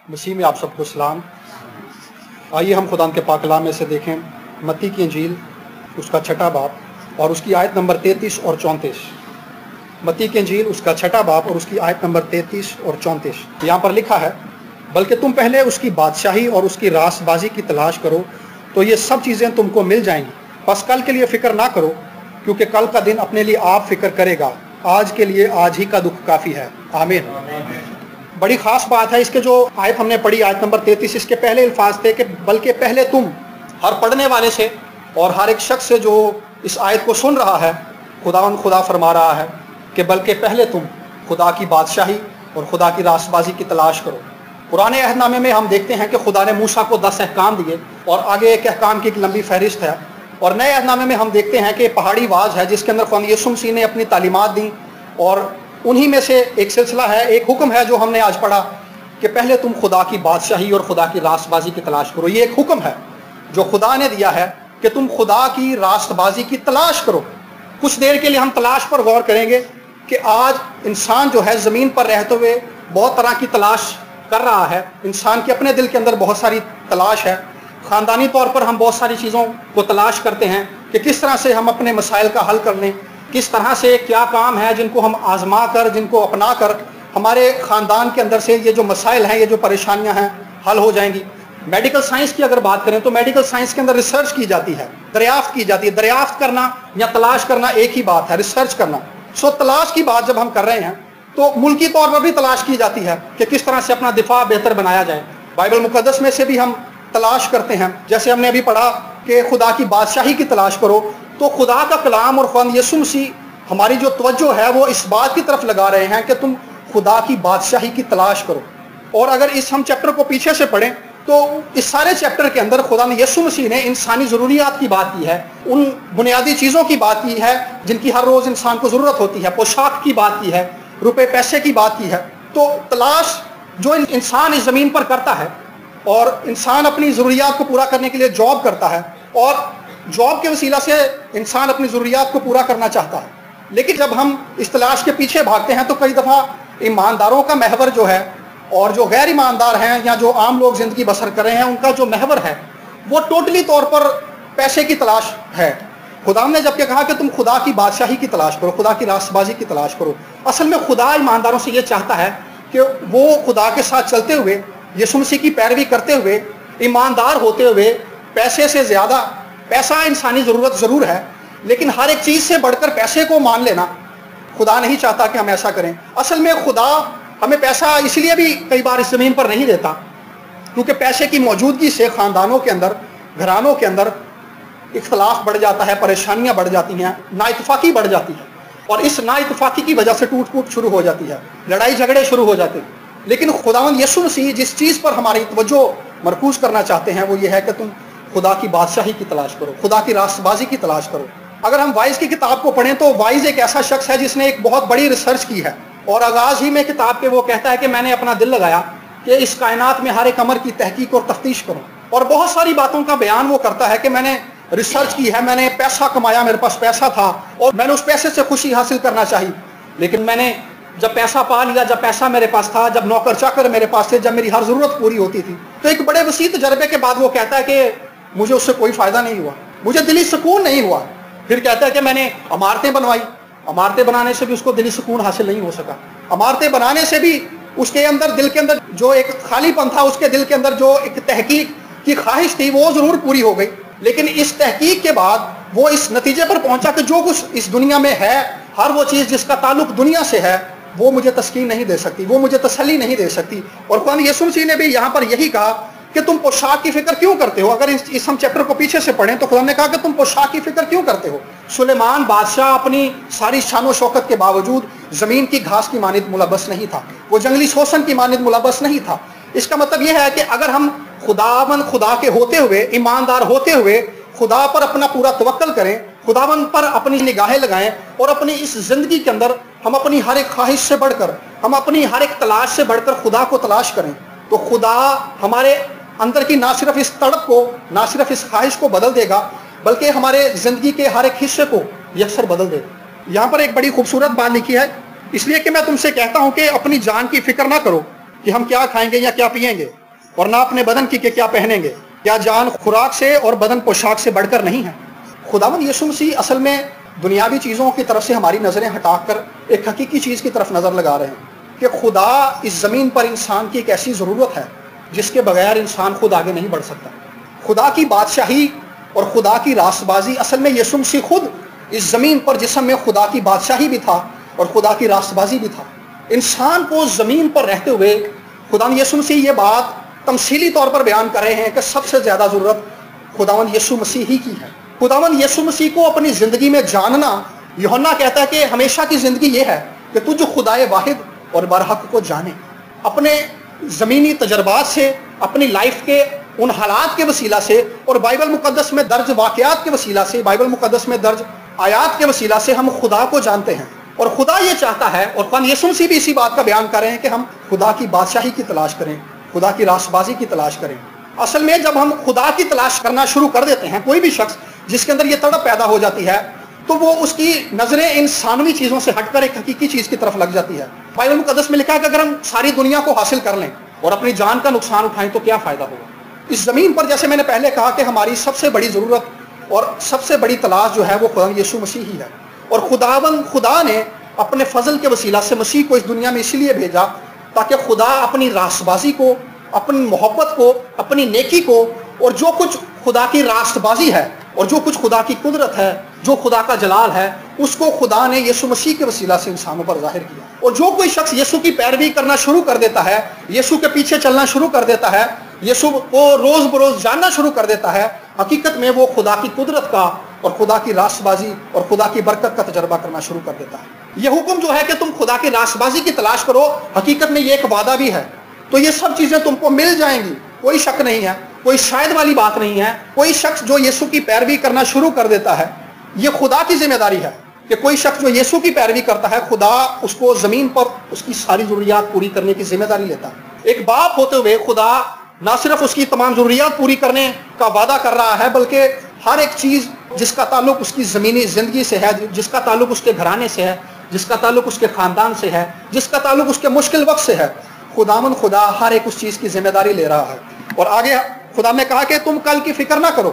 مسیح میں آپ سب کو سلام۔ آئیے ہم خدا کے پاک کلام میں سے دیکھیں متی کی انجیل اس کا 6 باب اور اس کی آیت نمبر 33 اور 34۔ متی کی انجیل اس کا 6 باب اور اس کی آیت نمبر 33 اور 34۔ یہاں پر لکھا ہے، بلکہ تم پہلے اس کی بادشاہی اور اس کی راست بازی کی تلاش کرو تو یہ سب چیزیں تم کو مل جائیں گی۔ بس کل کے لیے فکر نہ کرو، کیونکہ کل کا دن اپنے لیے آپ فکر کرے گا، آج کے لیے آج ہی کا دکھ کافی ہے۔ آمین۔ بڑی خاص بات ہے اس کے جو آیت ہم نے پڑھی، آیت نمبر 33، اس کے پہلے الفاظ تھے کہ بلکہ پہلے تم، ہر پڑھنے والے سے اور ہر ایک شخص سے جو اس آیت کو سن رہا ہے، خدا فرما رہا ہے کہ بلکہ پہلے تم خدا کی بادشاہی اور خدا کی راست بازی کی تلاش کرو۔ پرانے عہد نامے میں ہم دیکھتے ہیں کہ خدا نے موسیٰ کو 10 احکام دیے اور آگے ایک احکام کی ایک لمبی فہرست ہے، اور نئے عہد نامے میں ہم دیکھتے ہیں کہ پہاڑی واز ہے جس کے اندر خدا یسوع مسیح نے اپنی تعلیمات دیں، اور انہی میں سے ایک سلسلہ ہے، ایک حکم ہے جو ہم نے آج پڑھا کہ پہلے تم خدا کی بادشاہی اور خدا کی راست بازی کی تلاش کرو۔ یہ ایک حکم ہے جو خدا نے دیا ہے کہ تم خدا کی راست بازی کی تلاش کرو۔ کچھ دیر کے لیے ہم تلاش پر غور کریں گے کہ آج انسان جو ہے زمین پر رہتے ہوئے بہت طرح کی تلاش کر رہا ہے۔ انسان کے اپنے دل کے اندر بہت ساری تلاش ہے، خاندانی طور پر ہم بہت ساری چیزوں کو تلاش کرتے ہیں کہ کس طرح سے ہم اپنے مسائل کا حل کر لیں، کس طرح سے کیا کام ہے جن کو ہم آزما کر، جن کو اپنا کر ہمارے خاندان کے اندر سے یہ جو مسائل ہیں، یہ جو پریشانیاں ہیں، حل ہو جائیں گی۔ میڈیکل سائنس کی اگر بات کریں تو میڈیکل سائنس کے اندر ریسرچ کی جاتی ہے، دریافت کی جاتی ہے۔ دریافت کرنا یا تلاش کرنا ایک ہی بات ہے، ریسرچ کرنا۔ تلاش کی بات جب ہم کر رہے ہیں تو ملکی طور پر بھی تلاش کی جاتی ہے کہ کس طرح سے اپنا دفاع بہتر بنایا جائے۔ بائبل مقدس میں سے بھی ہم تلاش کرتے ہیں، جیسے ہم نے ابھی پڑھا کہ خدا کی بادشاہی کی تلاش کرو، تو خدا کا کلام اور خدا یسوع مسیح ہماری جو توجہ ہے وہ اس بات کی طرف لگا رہے ہیں کہ تم خدا کی بادشاہی کی تلاش کرو۔ اور اگر اس ہم چیپٹر کو پیچھے سے پڑھیں تو اس سارے چیپٹر کے اندر خدا نے یسوع مسیح نے انسانی ضروریات کی بات کی ہے، ان بنیادی چیزوں کی بات کی ہے جن کی ہر روز انسان کو ضرورت ہوتی ہے، پوشاک کی بات کی ہے، روپے پیسے کی بات کی ہے۔ تو تلاش جو انسان اس زمین پر کرتا ہے، اور انسان اپنی ضروریات کو پورا کرنے کے لیے جاب کرتا ہے، اور جاب کے وسیلہ سے انسان اپنی ضروریات کو پورا کرنا چاہتا ہے، لیکن جب ہم اس تلاش کے پیچھے بھاگتے ہیں تو کئی دفعہ ایمانداروں کا محور جو ہے اور جو غیر ایماندار ہیں یا جو عام لوگ زندگی بسر کر رہے ہیں ان کا جو محور ہے وہ ٹوٹلی طور پر پیسے کی تلاش ہے۔ خدا نے جب کہ کہا کہ تم خدا کی بادشاہی کی تلاش کرو، خدا کی راست بازی کی تلاش کرو، اصل میں خدا ایمانداروں سے یہ چاہتا ہے کہ وہ خدا کے ساتھ چلتے ہوئے، یسوع مسیح کی پیروی کرتے ہوئے، ایماندار ہوتے ہوئے، پیسے سے زیادہ، پیسہ انسانی ضرورت ضرور ہے لیکن ہر ایک چیز سے بڑھ کر پیسے کو مان لینا خدا نہیں چاہتا کہ ہم ایسا کریں۔ اصل میں خدا ہمیں پیسہ اس لیے بھی کئی بار اس زمین پر نہیں دیتا کیونکہ پیسے کی موجودگی سے خاندانوں کے اندر، گھرانوں کے اندر اختلاف بڑھ جاتا ہے، پریشانیاں بڑھ جاتی ہیں، نا اتفاقی بڑھ جاتی ہے، اور اس نا اتفاقی کی وجہ سے ٹوٹ پھوٹ شروع ہو جاتی ہے، لڑائی جھگڑے شروع ہو جاتے ہیں۔ لیکن خداوند یسوع مسیح جس چیز پر ہماری توجہ مرکوز کرنا چاہتے ہیں وہ یہ ہے کہ تم خدا کی بادشاہی کی تلاش کرو، خدا کی راست بازی کی تلاش کرو۔ اگر ہم وائز کی کتاب کو پڑھیں تو وائز ایک ایسا شخص ہے جس نے ایک بہت بڑی ریسرچ کی ہے، اور آغاز ہی میں کتاب کے وہ کہتا ہے کہ میں نے اپنا دل لگایا کہ اس کائنات میں ہر ایک امر کی تحقیق اور تفتیش کروں، اور بہت ساری باتوں کا بیان وہ کرتا ہے کہ میں نے ریسرچ کی ہے، میں نے پیسہ کمایا، میرے پاس پیسہ تھا اور میں نے اس پیسے سے خوشی حاصل کرنا چاہی، لیکن میں نے جب پیسہ پا لیا، جب پیسہ میرے پاس تھا، جب نوکر چاکر میرے پاس تھے، جب میری ہر ضرورت پوری ہوتی تھی، تو ایک بڑے وسیع تجربے کے بعد وہ کہتا ہے کہ مجھے اس سے کوئی فائدہ نہیں ہوا، مجھے دلی سکون نہیں ہوا۔ پھر کہتا ہے کہ میں نے عمارتیں بنوائی، عمارتیں بنانے سے بھی اس کو دلی سکون حاصل نہیں ہو سکا، عمارتیں بنانے سے بھی اس کے اندر، دل کے اندر جو ایک خالی پن تھا، اس کے دل کے اندر جو ایک تحقیق کی خواہش تھی وہ ضرور پوری ہو گئی، لیکن اس تحقیق کے بعد وہ اس نتیجے پر پہنچا کہ جو کچھ اس دنیا میں ہے، ہر وہ چیز جس کا تعلق دنیا سے ہے وہ مجھے تسکین نہیں دے سکتی، وہ مجھے تسلی نہیں دے سکتی۔ اور خدا یسوع مسیح نے بھی یہاں پر یہی کہا کہ تم پوشاک کی فکر کیوں کرتے ہو۔ اگر اس ہم چیپٹر کو پیچھے سے پڑھیں تو خدا نے کہا کہ تم پوشاک کی فکر کیوں کرتے ہو۔ سلیمان بادشاہ اپنی ساری شان و شوکت کے باوجود زمین کی گھاس کی مانند ملبس نہیں تھا، وہ جنگلی سوسن کی مانند ملبس نہیں تھا۔ اس کا مطلب یہ ہے کہ اگر ہم خدا کے ہوتے ہوئے، ایماندار ہوتے ہوئے خدا پر اپنا پورا توکل کریں، خداوند پر اپنی نگاہیں لگائیں، اور اپنی اس زندگی کے اندر ہم اپنی ہر ایک خواہش سے بڑھ کر، ہم اپنی ہر ایک تلاش سے بڑھ کر خدا کو تلاش کریں، تو خدا ہمارے اندر کی نہ صرف اس تڑپ کو، نہ صرف اس خواہش کو بدل دے گا بلکہ ہمارے زندگی کے ہر ایک حصے کو یکسر بدل دے گا۔ یہاں پر ایک بڑی خوبصورت بات لکھی ہے، اس لیے کہ میں تم سے کہتا ہوں کہ اپنی جان کی فکر نہ کرو کہ ہم کیا کھائیں گے یا کیا پئیں گے، اور نہ اپنے بدن کی کہ کیا پہنیں گے۔ کیا جان خوراک سے اور بدن پوشاک سے بڑھ کر نہیں ہے؟ خداوند یسوع مسیح اصل میں دنیاوی چیزوں کی طرف سے ہماری نظریں ہٹا کر ایک حقیقی چیز کی طرف نظر لگا رہے ہیں کہ خدا اس زمین پر انسان کی ایک ایسی ضرورت ہے جس کے بغیر انسان خود آگے نہیں بڑھ سکتا۔ خدا کی بادشاہی اور خدا کی راست بازی، اصل میں یسوع مسیح خود اس زمین پر جسم میں خدا کی بادشاہی بھی تھا اور خدا کی راست بازی بھی تھا۔ انسان کو زمین پر رہتے ہوئے خداوند یسوع مسیح یہ بات تمثیلی طور پر بیان کر رہے ہیں کہ سب سے زیادہ ضرورت خداوند یسوع مسیح ہی کی ہے۔ خداوند یسوع مسیح کو اپنی زندگی میں جاننا، یوحنا کہتا ہے کہ ہمیشہ کی زندگی یہ ہے کہ تو جو خدائے واحد اور برحق کو جانے۔ اپنے زمینی تجربات سے، اپنی لائف کے ان حالات کے وسیلہ سے اور بائبل مقدس میں درج واقعات کے وسیلہ سے، بائبل مقدس میں درج آیات کے وسیلہ سے ہم خدا کو جانتے ہیں۔ اور خدا یہ چاہتا ہے، اور خداوند یسوع مسیح بھی اسی بات کا بیان کر رہے ہیں کہ ہم خدا کی بادشاہی کی تلاش کریں، خدا کی راست بازی کی تلاش کریں۔ اصل میں جب ہم خدا کی تلاش کرنا شروع کر دیتے ہیں، کوئی بھی شخص جس کے اندر یہ تڑپ پیدا ہو جاتی ہے تو وہ اس کی نظریں انسانوی چیزوں سے ہٹ کر ایک حقیقی چیز کی طرف لگ جاتی ہے۔ بائبل مقدس میں لکھا ہے کہ اگر ہم ساری دنیا کو حاصل کر لیں اور اپنی جان کا نقصان اٹھائیں تو کیا فائدہ ہوگا؟ اس زمین پر جیسے میں نے پہلے کہا کہ ہماری سب سے بڑی ضرورت اور سب سے بڑی تلاش جو ہے وہ خداوند یسوع مسیح ہی ہے۔ اور خدا نے اپنے فضل کے وسیلہ سے مسیح کو اس دنیا میں اسی لیے بھیجا تاکہ خدا اپنی راست بازی کو، اپنی محبت کو، اپنی نیکی کو، اور جو کچھ خدا کی راست بازی ہے اور جو کچھ خدا کی قدرت ہے، جو خدا کا جلال ہے، اس کو خدا نے یسوع مسیح کے وسیلہ سے انسانوں پر ظاہر کیا۔ اور جو کوئی شخص یسوع کی پیروی کرنا شروع کر دیتا ہے، یسوع کے پیچھے چلنا شروع کر دیتا ہے، یسوع کو روز بروز جاننا شروع کر دیتا ہے، حقیقت میں وہ خدا کی قدرت کا اور خدا کی راست بازی اور خدا کی برکت کا تجربہ کرنا شروع کر دیتا ہے۔ یہ حکم جو ہے کہ تم خدا کی راست بازی کی تلاش کرو، حقیقت میں یہ ایک وعدہ بھی ہے۔ تو یہ سب چیزیں تم کو مل جائیں گی، کوئی شک نہیں ہے، کوئی شاید والی بات نہیں ہے۔ کوئی شخص جو یسوع کی پیروی کرنا شروع کر دیتا ہے، یہ خدا کی ذمہ داری ہے کہ کوئی شخص جو یسوع کی پیروی کرتا ہے، خدا اس کو زمین پر اس کی ساری ضروریات پوری کرنے کی ذمہ داری لیتا ہے۔ ایک باپ ہوتے ہوئے خدا نہ صرف اس کی تمام ضروریات پوری کرنے کا وعدہ کر رہا ہے، بلکہ ہر ایک چیز جس کا تعلق اس کی زمینی زندگی سے ہے، جس کا تعلق اس کے گھرانے سے ہے، جس کا تعلق اس کے خاندان سے ہے، جس کا تعلق اس کے مشکل وقت سے ہے، خدا ہر ایک اس چیز کی ذمہ داری لے رہا ہے۔ اور آگے خدا نے کہا کہ تم کل کی فکر نہ کرو،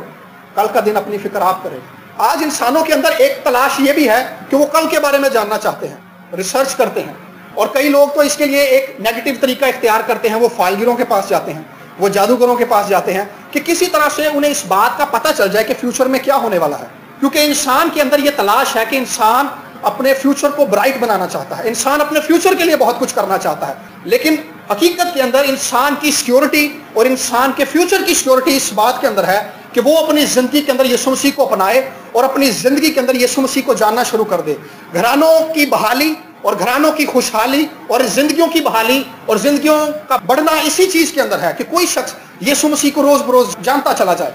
کل کا دن اپنی فکر آپ کرے۔ آج انسانوں کے اندر ایک تلاش یہ بھی ہے کہ وہ کل کے بارے میں جاننا چاہتے ہیں، ریسرچ کرتے ہیں، اور کئی لوگ تو اس کے لیے ایک نیگیٹو طریقہ اختیار کرتے ہیں، وہ فالگیروں کے پاس جاتے ہیں، وہ جادوگروں کے پاس جاتے ہیں کہ کسی طرح سے انہیں اس بات کا پتہ چل جائے کہ فیوچر میں کیا ہونے والا ہے۔ کیونکہ انسان کے اندر یہ تلاش ہے کہ انسان اپنے فیوچر کو برائٹ بنانا چاہتا ہے، انسان اپنے فیوچر کے لیے بہت کچھ کرنا چاہتا ہے، لیکن حقیقت کے اندر انسان کی سیکیورٹی اور انسان کے فیوچر کی سیکیورٹی اس بات کے اندر ہے کہ وہ اپنی زندگی کے اندر یسوع مسیح کو اپنائے اور اپنی زندگی کے اندر یسوع مسیح کو جاننا شروع کر دے۔ گھرانوں کی بحالی اور گھرانوں کی خوشحالی اور زندگیوں کی بحالی اور زندگیوں کا بڑھنا اسی چیز کے اندر ہے کہ کوئی شخص یسوع مسیح کو روز بروز جانتا چلا جائے۔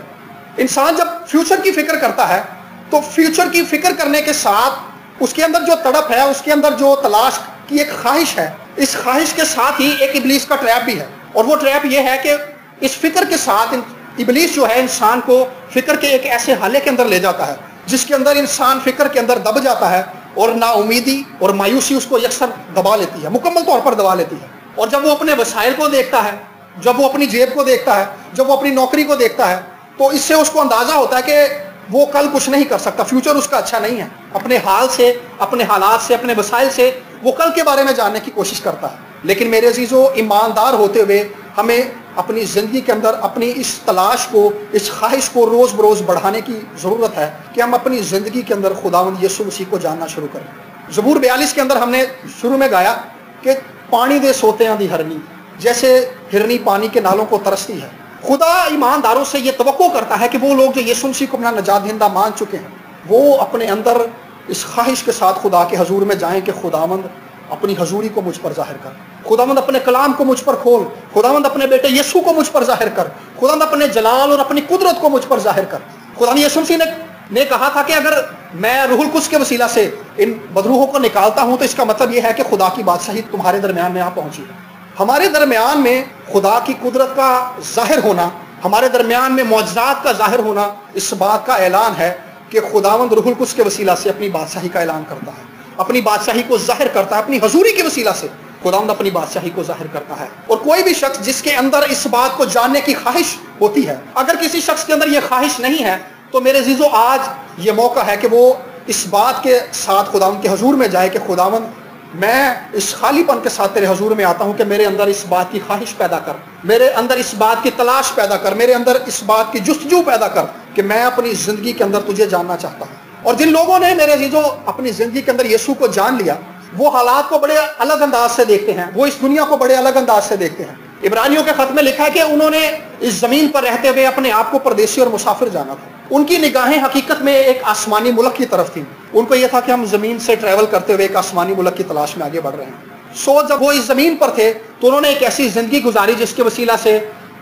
انسان جب فیوچر کی فکر کرتا ہے تو فیوچر کی فکر کرنے کے ساتھ اس کے اندر جو تڑپ ہے، اس کے اندر جو تلاش کی ایک خواہش ہے، اس خواہش کے ساتھ ہی ایک ابلیس کا ٹریپ بھی ہے۔ اور وہ ٹریپ یہ ہے کہ اس فکر کے ساتھ ابلیس جو ہے انسان کو فکر کے ایک ایسے حالے کے اندر لے جاتا ہے جس کے اندر انسان فکر کے اندر دب جاتا ہے، اور نا امیدی اور مایوسی اس کو یکسر دبا لیتی ہے، مکمل طور پر دبا لیتی ہے۔ اور جب وہ اپنے وسائل کو دیکھتا ہے، جب وہ اپنی جیب کو دیکھتا ہے، جب وہ اپنی نوکری کو دیکھتا ہے، تو اس سے اس کو اندازہ ہوتا ہے کہ وہ کل کچھ نہیں کر سکتا، فیوچر اس کا اچھا نہیں ہے۔ اپنے حال سے، اپنے حالات سے، اپنے وسائل سے وہ کل کے بارے میں جاننے کی کوشش کرتا ہے۔ لیکن میرے عزیزو، ایماندار ہوتے ہوئے ہمیں اپنی زندگی کے اندر اپنی اس تلاش کو، اس خواہش کو روز بروز بڑھانے کی ضرورت ہے کہ ہم اپنی زندگی کے اندر خداوند یسوع مسیح کو جاننا شروع کریں۔ زبور 42 کے اندر ہم نے شروع میں گایا کہ پانی دے سوتیاں دی ہرنی، جیسے ہرنی پانی کے نالوں کو ترستی ہے۔ خدا ایمانداروں سے یہ توقع کرتا ہے کہ وہ لوگ جو یسوع مسیح کو اپنا نجات دہندہ مان چکے ہیں، وہ اپنے اندر اس خواہش کے ساتھ خدا کے حضور میں جائیں کہ خداوند اپنی حضوری کو مجھ پر ظاہر کر، خداوند اپنے کلام کو مجھ پر کھول، خداوند اپنے بیٹے یسوع کو مجھ پر ظاہر کر، خداوند اپنے جلال اور اپنی قدرت کو مجھ پر ظاہر کر۔ خدا یسوع مسیح نے کہا تھا کہ اگر میں روح القدس کے وسیلہ سے ان بدروحوں کو نکالتا ہوں تو اس کا مطلب یہ ہے کہ خدا کی بادشاہی تمہارے درمیان میں آ پہنچی۔ ہمارے درمیان میں خدا کی قدرت کا ظاہر ہونا، ہمارے درمیان میں معجزات کا ظاہر ہونا اس بات کا اعلان ہے کہ خداوند روح القدس کے وسیلہ سے اپنی بادشاہی کا اعلان کرتا ہے، اپنی بادشاہی کو ظاہر کرتا ہے، اپنی حضوری کے وسیلہ سے خداوند اپنی بادشاہی کو ظاہر کرتا ہے. اور کوئی بھی شخص جس کے اندر اس بات کو جاننے کی خواہش ہوتی ہے، اگر کسی شخص کے اندر یہ خواہش نہیں ہے تو میرے عزیزو آج یہ موقع ہے کہ وہ اس بات کے ساتھ خداوند کے حضور میں جائے کہ خداوند میں اس خالی پن کے ساتھ تیرے حضور میں آتا ہوں کہ میرے اندر اس بات کی خواہش پیدا کر، میرے اندر اس بات کی تلاش پیدا کر، میرے اندر اس بات کی جستجو پیدا کر کہ میں اپنی زندگی کے اندر تجھے جاننا چاہتا ہوں. اور جن لوگوں نے میرے عزیزو اپنی زندگی کے اندر یسوع کو جان لیا، وہ حالات کو بڑے الگ انداز سے دیکھتے ہیں، وہ اس دنیا کو بڑے الگ انداز سے دیکھتے ہیں. عبرانیوں کے خط میں لکھا ہے کہ انہوں نے اس زمین پر رہتے ہوئے اپنے آپ کو پردیسی اور مسافر جانا تھا. ان کی نگاہیں حقیقت میں ایک آسمانی ملک کی طرف تھیں. ان کو یہ تھا کہ ہم زمین سے ٹریول کرتے ہوئے ایک آسمانی ملک کی تلاش میں آگے بڑھ رہے ہیں. جب وہ اس زمین پر تھے تو انہوں نے ایک ایسی زندگی گزاری جس کے وسیلہ سے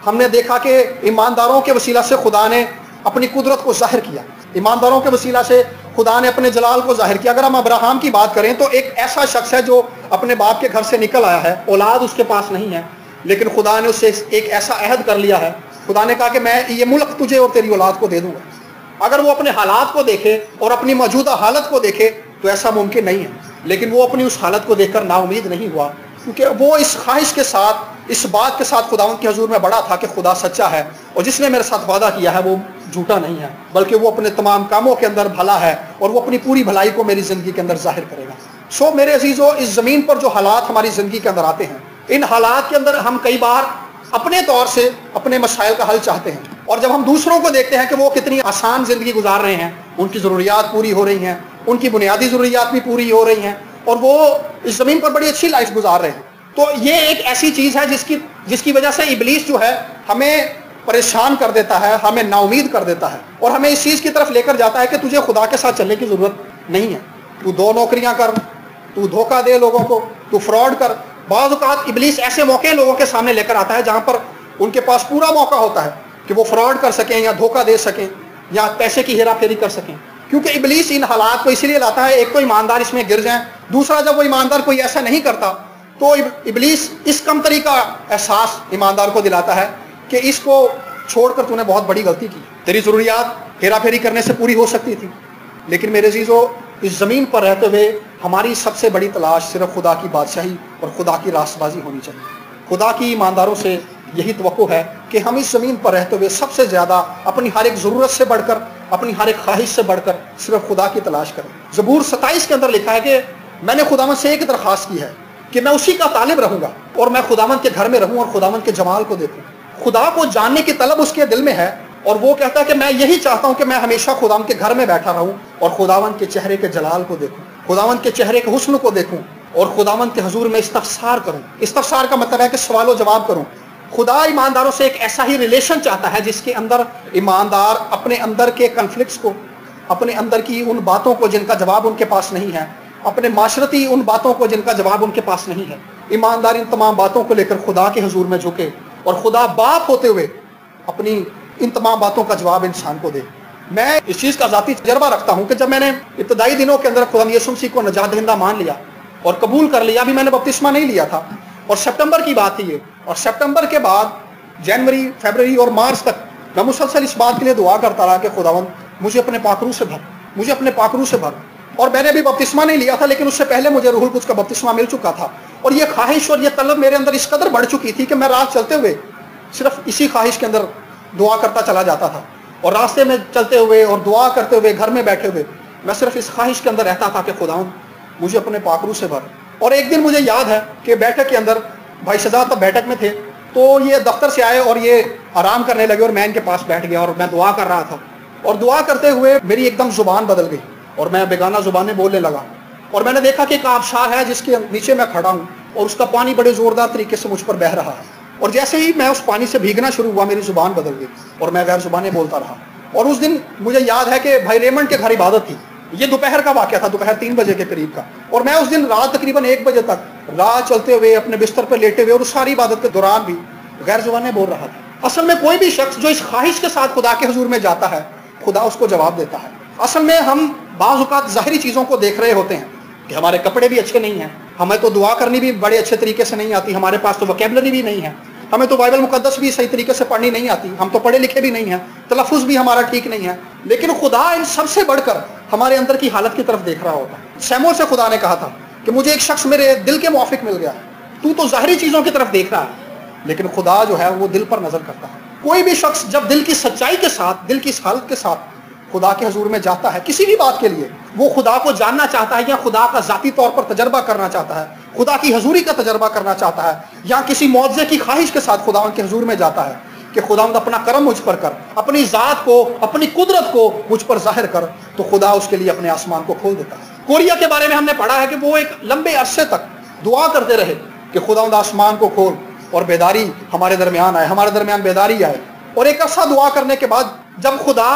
ہم نے دیکھا کہ ایمانداروں کے وسیلہ سے خدا نے اپنی قدرت کو ظاہر کیا، ایمانداروں کے وسیلہ سے خدا نے اپنے جلال کو ظاہر کیا. اگر ہم ابراہیم کی بات کریں تو ایک ایسا شخص ہے جو اپنے باپ کے گھر سے نکل آیا ہے، اولاد اس کے پاس نہیں ہے، لیکن خدا نے اس سے ایک ایسا عہد کر لیا ہے. خدا نے کہا کہ میں یہ ملک تجھے اور تیری اولاد کو دے دوں گا. اگر وہ اپنے حالات کو دیکھے اور اپنی موجودہ حالت کو دیکھے تو ایسا ممکن نہیں ہے، لیکن وہ اپنی اس حالت کو دیکھ کر نا امید نہیں ہوا، کیونکہ وہ اس خواہش کے ساتھ، اس بات کے ساتھ خداوند کے حضور میں بڑا تھا کہ خدا سچا ہے اور جس نے میرے ساتھ وعدہ کیا ہے وہ جھوٹا نہیں ہے، بلکہ وہ اپنے تمام کاموں کے اندر بھلا ہے اور وہ اپنی پوری بھلائی کو میری زندگی کے اندر ظاہر کرے گا. میرے عزیزو، اس زمین پر جو حالات ہماری زندگی کے اندر آتے ہیں، ان حالات کے اندر ہم کئی بار اپنے طور سے اپنے مسائل کا حل چاہتے ہیں، اور جب ہم دوسروں کو دیکھتے ہیں کہ وہ کتنی آسان زندگی گزار رہے ہیں، ان کی ضروریات پوری ہو رہی ہیں، ان کی بنیادی ضروریات بھی پوری ہو رہی ہیں اور وہ اس زمین پر بڑی اچھی لائف گزار رہے ہیں، تو یہ ایک ایسی چیز ہے جس کی وجہ سے ابلیس جو ہے ہمیں پریشان کر دیتا ہے، ہمیں نا امید کر دیتا ہے اور ہمیں اس چیز کی طرف لے کر جاتا ہے کہ تجھے خدا کے ساتھ چلنے کی ضرورت نہیں ہے، تو 2 نوکریاں کر، تو دھوکہ دے لوگوں کو، تو فراڈ کر. بعض اوقات ابلیس ایسے موقع لوگوں کے سامنے لے کر آتا ہے جہاں پر ان کے پاس پورا موقع ہوتا ہے کہ وہ فراڈ کر سکیں یا دھوکہ دے سکیں یا پیسے کی ہیرا پھیری کر سکیں، کیونکہ ابلیس ان حالات کو اسی لیے لاتا ہے. ایک تو ایماندار اس میں گر جائیں، دوسرا جب وہ ایماندار کوئی ایسا نہیں کرتا تو ابلیس اس کمتری کا احساس ایماندار کو دلاتا ہے کہ اس کو چھوڑ کر تو نے بہت بڑی غلطی کی، تیری ضروریات ہیرا پھیری کرنے سے پوری ہو سکتی تھی. لیکن میرے عزیزو، اس زمین پر رہتے ہوئے ہماری سب سے بڑی تلاش صرف خدا کی بادشاہی اور خدا کی راست بازی ہونی چاہیے. خدا کی ایمانداروں سے یہی توقع ہے کہ ہم اس زمین پر رہتے ہوئے سب سے زیادہ اپنی ہر ایک ضرورت سے بڑھ کر، اپنی ہر ایک خواہش سے بڑھ کر صرف خدا کی تلاش کریں. زبور 27 کے اندر لکھا ہے کہ میں نے خداوند سے ایک درخواست کی ہے کہ میں اسی کا طالب رہوں گا اور میں خداوند کے گھر میں رہوں اور خداوند کے جمال کو دیکھوں. خدا کو جاننے کی طلب اس کے دل میں ہے اور وہ کہتا ہے کہ میں یہی چاہتا ہوں کہ میں ہمیشہ خداوند کے گھر میں بیٹھا رہوں اور خداوند کے چہرے کے جلال کو دیکھوں، خداوند کے چہرے کے حسن کو دیکھوں اور خداوند کے حضور میں استفسار کروں. استفسار کا مطلب ہے کہ سوال و جواب کروں. خدا ایمانداروں سے ایک ایسا ہی ریلیشن چاہتا ہے جس کے اندر ایماندار اپنے اندر کے کنفلکٹس کو، اپنے اندر کی ان باتوں کو جن کا جواب ان کے پاس نہیں ہے، اپنے معاشرتی ان باتوں کو جن کا جواب ان کے پاس نہیں ہے، ایماندار ان تمام باتوں کو لے کر خدا کے حضور میں جھکے اور خدا باپ ہوتے ہوئے اپنی ان تمام باتوں کا جواب انسان کو دے. میں اس چیز کا ذاتی تجربہ رکھتا ہوں کہ جب میں نے ابتدائی دنوں کے اندر خدا یسوع مسیح کو نجات دہندہ مان لیا اور قبول کر لیا، ابھی میں نے بپتسمہ نہیں لیا تھا اور سپٹمبر کی بات تھی یہ، اور سپٹمبر کے بعد جنوری، فیبروری اور مارچ تک میں مسلسل اس بات کے لیے دعا کرتا رہا کہ خداوند مجھے اپنے پاک روح سے بھر، مجھے اپنے پاک روح سے بھر. اور میں نے ابھی بپتسمہ نہیں لیا تھا لیکن اس سے پہلے مجھے روح القدس کا بپتسمہ مل چکا تھا اور یہ خواہش اور یہ طلب میرے اندر اس قدر بڑھ چکی تھی کہ میں رات چلتے ہوئے صرف اسی خواہش کے اندر دعا کرتا چلا جاتا تھا اور راستے میں چلتے ہوئے اور دعا کرتے ہوئے، گھر میں بیٹھے ہوئے میں صرف اس خواہش کے اندر رہتا تھا کہ خداوند مجھے اپنے پاک روح سے بھر. اور ایک دن مجھے یاد ہے کہ بیٹھک کے اندر بھائی شہزاد تب بیٹھک میں تھے تو یہ دفتر سے آئے اور یہ آرام کرنے لگے اور میں ان کے پاس بیٹھ گیا اور میں دعا کر رہا تھا اور دعا کرتے ہوئے میری ایک دم زبان بدل گئی اور میں بیگانہ زبانیں بولنے لگا اور میں نے دیکھا کہ ایک آبشار ہے جس کے نیچے میں کھڑا ہوں اور اس کا پانی بڑے زوردار طریقے سے مجھ پر بہہ رہا ہے اور جیسے ہی میں اس پانی سے بھیگنا شروع ہوا میری زبان بدل گئی اور میں غیر زبانیں بولتا رہا. اور اس دن مجھے یاد ہے کہ بھائی ریمنڈ کے گھر عبادت تھی، یہ دوپہر کا واقعہ تھا، دوپہر 3 بجے کے قریب کا، اور میں اس دن رات تقریباً 1 بجے تک راہ چلتے ہوئے اپنے بستر پر لیٹے ہوئے اور اس ساری عبادت کے دوران بھی غیر زبانیں بول رہا تھا. اصل میں کوئی بھی شخص جو اس خواہش کے ساتھ خدا کے حضور میں جاتا ہے خدا اس کو جواب دیتا ہے. اصل میں ہم بعض اوقات ظاہری چیزوں کو دیکھ رہے ہوتے ہیں کہ ہمارے کپڑے بھی اچھے نہیں ہیں، ہمیں تو دعا کرنی بھی بڑے اچھے طریقے سے نہیں آتی، ہمارے پاس تو وکیبلری بھی نہیں ہے، ہمیں تو بائبل مقدس بھی صحیح طریقے سے پڑھنی نہیں آتی، ہم تو پڑھے لکھے بھی نہیں ہیں، تلفظ بھی ہمارا ٹھیک نہیں ہے، لیکن خدا ان سب سے بڑھ کر ہمارے اندر کی حالت کی طرف دیکھ رہا ہوتا ہے. سیموئیل سے خدا نے کہا تھا کہ مجھے ایک شخص میرے دل کے موافق مل گیا تو ظاہری چیزوں کی طرف دیکھ رہا ہے، لیکن خدا جو ہے وہ دل پر نظر کرتا ہے۔ کوئی بھی شخص جب دل کی سچائی کے ساتھ، دل کی اس حالت کے ساتھ خدا کے حضور میں جاتا ہے کسی بھی بات کے لیے، وہ خدا کو جاننا چاہتا ہے یا خدا کا ذاتی طور پر تجربہ کرنا چاہتا ہے، خدا کی حضوری کا تجربہ کرنا چاہتا ہے، یا کسی معجزے کی خواہش کے ساتھ خدا کے حضور میں جاتا ہے کہ خداوند اپنا کرم مجھ پر کر، اپنی ذات کو، اپنی قدرت کو مجھ پر ظاہر کر، تو خدا اس کے لیے اپنے آسمان کو کھول دیتا ہے۔ کوریا کے بارے میں ہم نے پڑھا ہے کہ وہ ایک لمبے عرصے تک دعا کرتے رہے کہ خداوند آسمان کو کھول اور بیداری ہمارے درمیان آئے، ہمارے درمیان بیداری آئے۔ اور ایک عرصہ دعا کرنے کے بعد جب خدا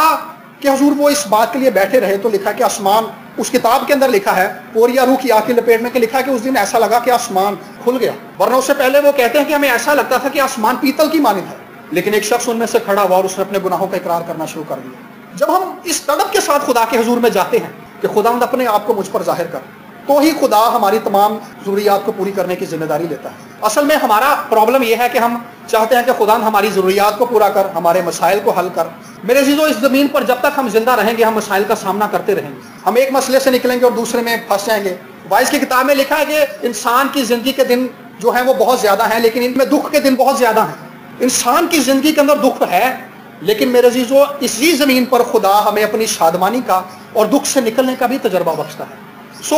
کہ حضور وہ اس بات کے لیے بیٹھے رہے تو لکھا کہ آسمان، اس کتاب کے اندر لکھا ہے کوریا روح کی آگ کی لپیٹ میں، کہ لکھا کہ اس دن ایسا لگا کہ آسمان کھل گیا، ورنہ اس سے پہلے وہ کہتے ہیں کہ ہمیں ایسا لگتا تھا کہ آسمان پیتل کی مانند ہے۔ لیکن ایک شخص ان میں سے کھڑا ہوا اور اس نے اپنے گناہوں کا اقرار کرنا شروع کر دیا۔ جب ہم اس تڑپ کے ساتھ خدا کے حضور میں جاتے ہیں کہ خداوند اپنے آپ کو مجھ پر ظاہر کر، تو ہی خدا ہماری تمام ضروریات کو پوری کرنے کی ذمہ داری لیتا ہے۔ اصل میں ہمارا پرابلم یہ ہے کہ ہم چاہتے ہیں کہ خداوند ہماری ضروریات کو پورا کر، ہمارے مسائل کو حل کر۔ میرے عزیزو، اس زمین پر جب تک ہم زندہ رہیں گے ہم مسائل کا سامنا کرتے رہیں گے، ہم ایک مسئلے سے نکلیں گے اور دوسرے میں پھنس جائیں گے۔ وائس کی کتاب میں لکھا ہے کہ انسان کی زندگی کے دن جو ہیں وہ بہت زیادہ ہیں، لیکن ان میں دکھ کے دن بہت زیادہ ہیں۔ انسان کی زندگی کے اندر دکھ ہے، لیکن میرے عزیزو اسی زمین پر خدا ہمیں اپنی شادمانی کا اور دکھ سے نکلنے کا بھی تجربہ بخشتا ہے۔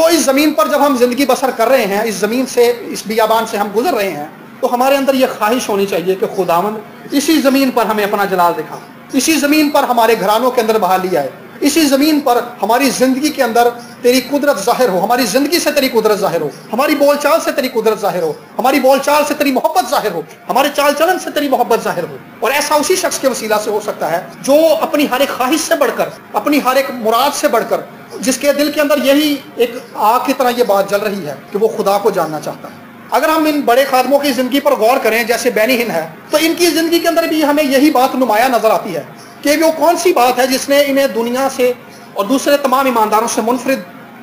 اس زمین پر جب ہم زندگی بسر کر رہے ہیں، اس زمین سے، اس بیابان سے ہم گزر رہے ہیں، تو ہمارے اندر یہ خواہش ہونی چاہیے کہ خداوند اسی زمین پر ہمیں اپنا جلال دکھا، اسی زمین پر ہمارے گھرانوں کے اندر بحالی آئے، اسی زمین پر ہماری زندگی کے اندر تیری قدرت ظاہر ہو، ہماری زندگی سے تیری قدرت ظاہر ہو، ہماری بول چال سے تیری قدرت ظاہر ہو، ہماری بول چال سے تیری محبت ظاہر ہو، ہمارے چال چلن سے تیری محبت ظاہر ہو۔ اور ایسا اسی شخص کے وسیلہ سے ہو سکتا ہے جو اپنی ہر ایک خواہش سے بڑھ کر، اپنی ہر ایک مراد سے بڑھ کر، جس کے دل کے اندر یہی ایک آگ کی طرح یہ بات جل رہی ہے کہ وہ خدا کو جاننا چاہتا ہے۔ اگر ہم ان بڑے خادموں کی زندگی پر غور کریں، جیسے بینی ہن ہے، تو ان کی زندگی کے اندر بھی ہمیں یہی بات نمایاں نظر آتی ہے کہ وہ کون سی بات ہے جس نے انہیں دنیا سے اور دوسرے تمام ایمانداروں سے منفرد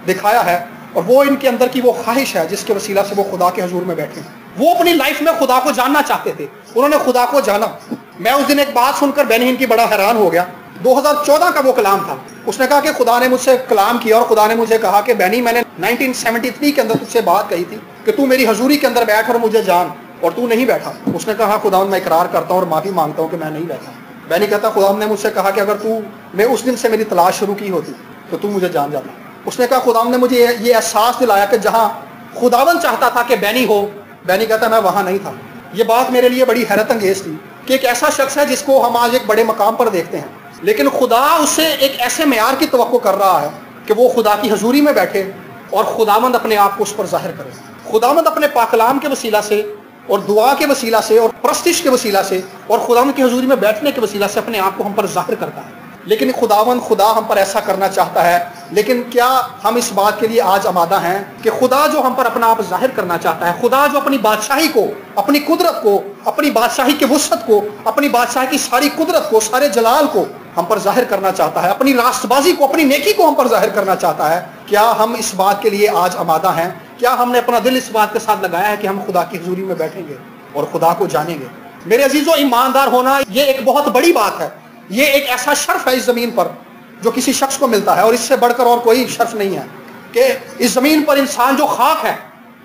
دکھایا ہے، اور وہ ان کے اندر کی وہ خواہش ہے جس کے وسیلہ سے وہ خدا کے حضور میں بیٹھے ہیں۔ وہ اپنی لائف میں خدا کو جاننا چاہتے تھے، انہوں نے خدا کو جانا۔ میں اس دن ایک بات سن کر بینی ہن کی بڑا حیران ہو گیا۔ 2014 کا وہ کلام تھا، اس نے کہا کہ خدا نے مجھ سے کلام کیا اور خدا نے مجھے کہا کہ بینی، میں نے 1973 کے اندر تجھ سے بات کہی تھی کہ تو میری حضوری کے اندر بیٹھ اور مجھے جان، اور تو نہیں بیٹھا۔ اس نے کہا خداوند میں اقرار کرتا ہوں اور معافی مانگتا ہوں کہ میں نہیں بیٹھا۔ بینی کہتا خداوند نے مجھ سے کہا کہ اگر میں اس دن سے میری تلاش شروع کی ہوتی تو مجھے جان جاتا۔ اس نے کہا خداوند نے مجھے یہ احساس دلایا کہ جہاں خداوند چاہتا تھا کہ بینی ہو، بینی کہتا میں وہاں نہیں تھا۔ یہ بات میرے لیے بڑی حیرت انگیز تھی کہ ایک ایسا شخص ہے جس کو ہم آج ایک بڑے مقام پر دیکھتے ہیں، لیکن خدا اس سے ایک ایسے معیار کی توقع کر رہا ہے کہ وہ خدا کی حضوری میں بیٹھے اور خداوند اپنے آپ کو اس پر ظاہر کرے۔ خداوند اپنے پاک کلام کے وسیلہ سے اور دعا کے وسیلہ سے اور پرستش کے وسیلہ سے اور خداوند کی حضوری میں بیٹھنے کے وسیلہ سے اپنے آپ کو ہم پر ظاہر کرتا ہے۔ لیکن خدا ہم پر ایسا کرنا چاہتا ہے، لیکن کیا ہم اس بات کے لیے آج آمادہ ہیں کہ خدا جو ہم پر اپنا آپ ظاہر کرنا چاہتا ہے، خدا جو اپنی بادشاہی کو، اپنی قدرت کو، اپنی بادشاہی کی وسعت کو، اپنی بادشاہی کی ساری قدرت کو، سارے جلال کو ہم پر ظاہر کرنا چاہتا ہے، اپنی راست بازی کو، اپنی نیکی کو ہم پر ظاہر کرنا چاہتا ہے، کیا ہم اس بات کے لیے آج آمادہ ہیں؟ کیا ہم نے اپنا دل اس بات کے ساتھ لگایا ہے کہ ہم خدا کی حضوری میں بیٹھیں گے اور خدا کو جانیں گے؟ میرے عزیزو، ایماندار ہونا یہ ایک بہت بڑی بات ہے، یہ ایک ایسا شرف ہے اس زمین پر جو کسی شخص کو ملتا ہے، اور اس سے بڑھ کر اور کوئی شرف نہیں ہے کہ اس زمین پر انسان جو خاک ہے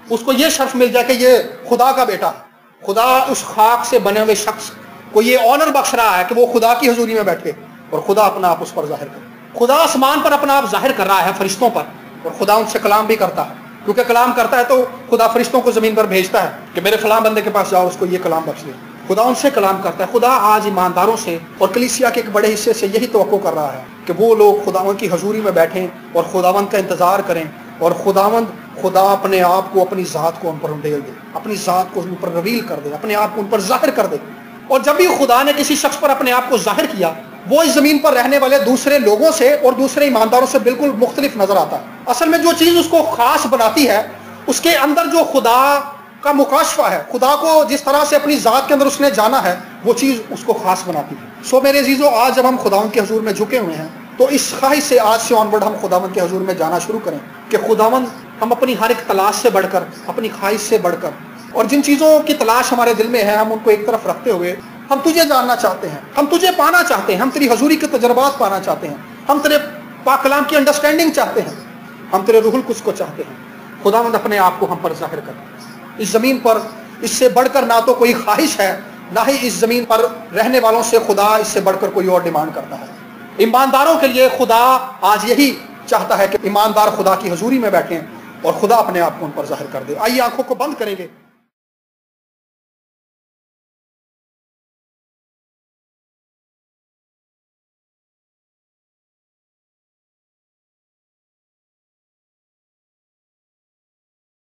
اس کو یہ شرف مل جائے کہ یہ خدا کا بیٹا ہے۔ خدا اس خاک سے بنے ہوئے شخص کو یہ آنر بخش رہا ہے کہ وہ خدا کی حضوری میں بیٹھے اور خدا اپنا آپ اس پر ظاہر کرے۔ خدا آسمان پر اپنا آپ ظاہر کر رہا ہے فرشتوں پر، اور خدا ان سے کلام بھی کرتا ہے، کیونکہ کلام کرتا ہے تو خدا فرشتوں کو زمین پر بھیجتا ہے کہ میرے فلاں بندے کے پاس جاؤ، اس کو یہ کلام بخش دے۔ خدا ان سے کلام کرتا ہے۔ خدا آج ایمانداروں سے اور کلیسیا کے ایک بڑے حصے سے یہی توقع کر رہا ہے کہ وہ لوگ خداوند کی حضوری میں بیٹھیں اور خداوند کا انتظار کریں، اور خدا اپنے آپ کو، اپنی ذات کو ان پر انڈیل دے، اپنی ذات کو ان پر رویل کر دے، اپنے آپ کو ان پر ظاہر کر دے۔ اور جب بھی خدا نے کسی شخص پر اپنے آپ کو ظاہر کیا، وہ اس زمین پر رہنے والے دوسرے لوگوں سے اور دوسرے ایمانداروں سے بالکل مختلف نظر آتا ہے۔ اصل میں جو چیز اس کو خاص بناتی ہے، اس کے اندر جو خدا کا مکاشفہ ہے، خدا کو جس طرح سے اپنی ذات کے اندر اس نے جانا ہے، وہ چیز اس کو خاص بناتی ہے۔ میرے عزیزو، آج جب ہم خداوند کے حضور میں جھکے ہوئے ہیں تو اس خواہش سے آج سے آن ورڈ ہم خداوند کے حضور میں جانا شروع کریں کہ خداوند، ہم اپنی ہر ایک تلاش سے بڑھ کر، اپنی خواہش سے بڑھ کر، اور جن چیزوں کی تلاش ہمارے دل میں ہے، ہم ان کو ایک طرف رکھتے ہوئے ہم تجھے جاننا چاہتے ہیں، ہم تجھے پانا چاہتے ہیں، ہم تیری حضوری کے تجربات پانا چاہتے ہیں، ہم تیرے پاک کلام کی انڈرسٹینڈنگ چاہتے ہیں، ہم تیرے روح القدس کو چاہتے ہیں۔ خداوند اپنے آپ کو ہم پر ظاہر کر۔ اس زمین پر اس سے بڑھ کر نہ تو کوئی خواہش ہے، نہ ہی اس زمین پر رہنے والوں سے خدا اس سے بڑھ کر کوئی اور ڈیمانڈ کرتا ہے۔ ایمانداروں کے لیے خدا آج یہی چاہتا ہے کہ ایماندار خدا کی حضوری میں بیٹھیں اور خدا اپنے آپ کو ان پر ظاہر کر دے۔ آئیے آنکھوں کو بند کریں گے۔